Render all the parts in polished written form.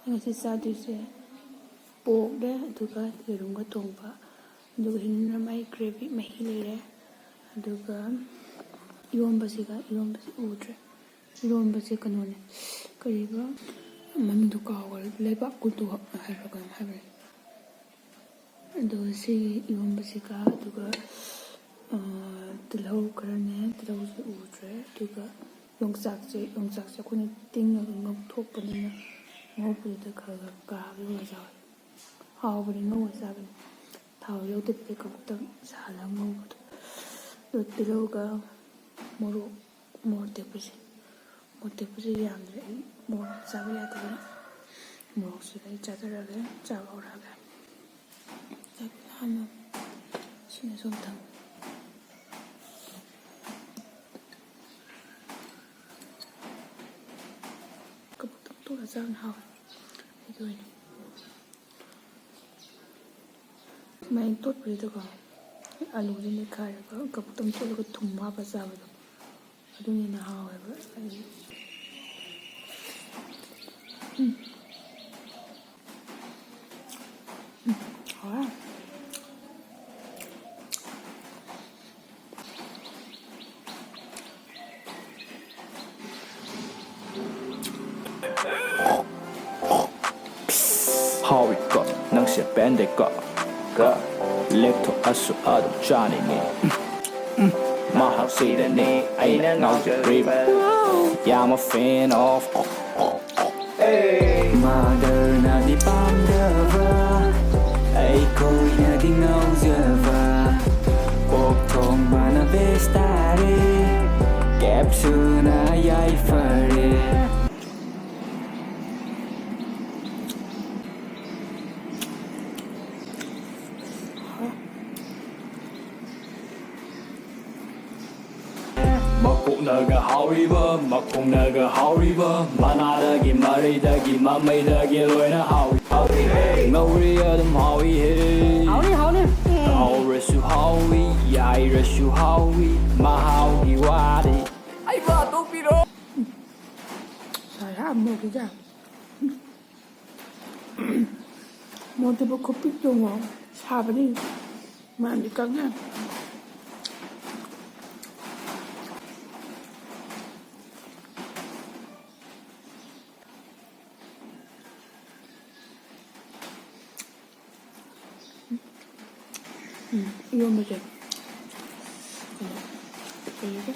ngasi ꯆꯥꯗꯣꯏꯁꯦ ꯄꯣꯛꯅꯦ ꯑꯗꯨꯒ ꯌꯦꯔꯨꯝꯒ ꯊꯣꯡꯕ ꯑꯗꯨꯒ ꯍꯤꯟꯅ ꯃꯥꯏ ꯒ꯭ꯔꯦꯚꯤ ꯃꯍꯤ ꯂꯩꯔꯦ ꯑꯗꯨꯒ ꯏꯔꯣꯝꯕꯁꯤ ꯎꯗ꯭ꯔꯦ ꯏꯔꯣꯝꯕꯁꯦ ꯀꯩꯅꯣꯅꯦ ꯀꯔꯤꯕ ꯃꯃꯤꯡꯗꯣ ꯀꯥꯎꯈ꯭ꯔꯦ ꯂꯩꯕꯥꯛ ꯀꯨꯗꯣ ꯍꯥꯏꯕ꯭ꯔꯥ ꯀꯩꯅꯣꯝ ꯍꯥꯏꯕꯅꯦ ꯑꯗꯨꯒ ꯁꯤꯒꯤ ꯏꯔꯣꯝꯕꯁꯤꯒ ꯑꯗꯨꯒ ꯇꯤꯜꯍꯧ ꯈꯔꯅꯦ ꯇꯤꯜꯍꯧꯁꯦ ꯎꯗ꯭ꯔꯦ ꯑꯗꯨꯒ ꯌꯣꯡꯆꯥꯛꯁꯦ ꯑꯩꯈꯣꯏꯅ ꯇꯤꯡꯉꯒ ꯉꯧꯊꯣꯛꯄꯅꯤꯅ ꯉꯧꯕꯗꯨꯗ ꯈꯔ ꯀꯥꯕꯤꯔꯒ ꯆꯥꯎꯋꯦ ꯍꯥꯎꯕꯅꯤ ꯉꯧꯔ ꯆꯥꯕꯅꯤ ꯊꯥꯎ ꯌꯥꯎꯗꯕꯤꯗ ꯈꯛꯇꯪ ꯁꯥꯍꯜꯂꯒ ꯉꯧꯕꯗꯣ ꯑꯗꯨ ꯇꯤꯜꯍꯧꯒ ꯃꯣꯔꯣꯛ ꯇꯦꯛꯄꯁꯦ ꯌꯥꯝꯗ꯭ꯔꯦ ꯑꯩ ꯃꯣꯔꯣꯛ ꯆꯥꯕ ꯌꯥꯗꯕꯅꯤ ꯃꯣꯔꯣꯛꯁꯤꯗ ꯑꯩ ꯆꯥꯖꯔꯒꯦ ꯆꯥꯕ ꯍꯧꯔꯛꯑꯒꯦ ꯍꯥꯟꯅ ꯁꯤꯅ ꯁꯨꯝ ꯊꯝ ꯀꯕꯨꯛꯇꯪ ꯇꯣꯠꯂ ꯆꯥꯕꯅ ꯍꯥꯎꯋꯦ ꯑꯩꯒꯤ ꯑꯣꯏꯅ ꯁꯨꯃꯥꯏꯅ ꯇꯣꯠꯄꯁꯤꯗꯀꯣ ꯑꯂꯨꯁꯦ ꯅꯦꯠꯈꯥꯏꯔꯒ ꯀꯕꯨꯛꯇꯪ ꯇꯣꯠꯂꯒ ꯊꯨꯝ ꯍꯥꯞꯄ ꯆꯥꯕꯗꯣ ꯑꯗꯨꯅ ꯍꯦꯟꯅ ꯍꯥꯎꯋꯦꯕ ꯑꯩ ꯍꯥꯎꯋꯦ ꯍꯥꯎꯏꯀꯣ ꯅꯪꯁꯦ ꯄꯦꯟꯗꯦꯀꯣ ꯂꯦꯛꯊꯣꯛꯑꯁꯨ ꯑꯗꯨꯝ ꯆꯥꯅꯤꯡꯉꯤ ꯃꯍꯥꯎꯁꯤꯗꯅꯤ ꯑꯩꯅ ꯉꯥꯎꯖꯔꯤꯕ ꯌꯥꯝ a fan of ꯃꯥꯗꯔꯅꯗꯤ ꯄꯥꯝꯗꯕ ꯑꯩꯈꯣꯏꯅꯗꯤ ꯉꯥꯎꯖꯕ ꯑꯣꯛ ꯊꯣꯡꯕꯅ ꯕꯦꯁ ꯇꯥꯔꯦ ꯀꯦꯞꯁꯨꯅ ꯌꯥꯏꯐꯔꯦ ꯃꯀꯣꯛꯅꯒ ꯍꯥꯎꯔꯤꯕ ꯃꯈꯣꯡꯅꯒ ꯍꯥꯎꯔꯤꯕ ꯃꯅꯥꯗꯒꯤ ꯃꯔꯩꯗꯒꯤ ꯃꯃꯩꯗꯒꯤ ꯂꯣꯏꯅ ꯍꯥꯎꯔꯤ ꯉꯧꯔꯤ ꯑꯗꯨꯝ ꯍꯥꯎꯏ ꯉꯧꯔꯁꯨ ꯍꯥꯎꯏ ꯌꯥꯏꯔꯁꯨ ꯍꯥꯎꯏ ꯃꯍꯥꯎꯒꯤ ꯋꯥꯗꯤ ꯑꯩꯕ ꯇꯣꯛꯄꯤꯔꯣ ꯁꯥꯔ ꯃꯣꯔꯣꯛꯁꯤꯗ ꯃꯣꯔꯣꯛꯇꯨꯕꯨ ꯈꯨꯄꯤꯛꯇꯣ ꯁꯥꯕꯗꯤ ꯃꯌꯥꯝꯗꯤ ꯀꯪꯉꯦ 이러면서 그리고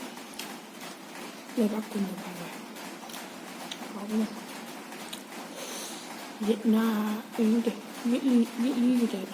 레바콘도 봐요. 하고 나 이게 돼.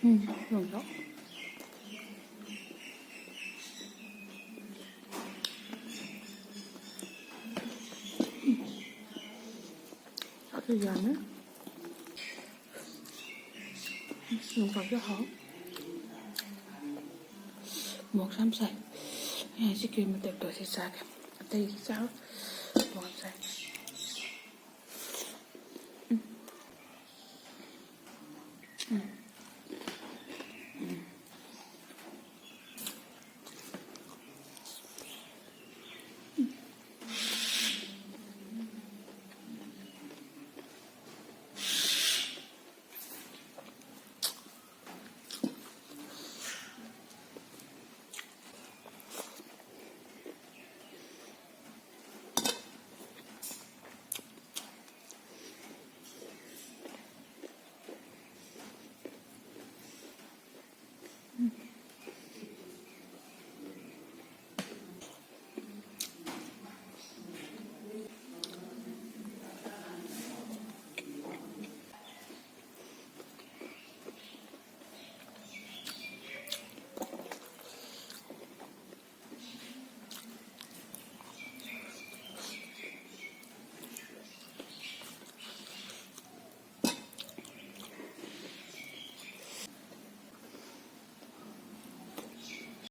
Ngon lắm. Cái giòn á. Ngon còn rất hot. Một xăm xài. Này sẽ kêu mình đẹp tuổi sẽ xa kìa. Đây sao? Một xăm xài.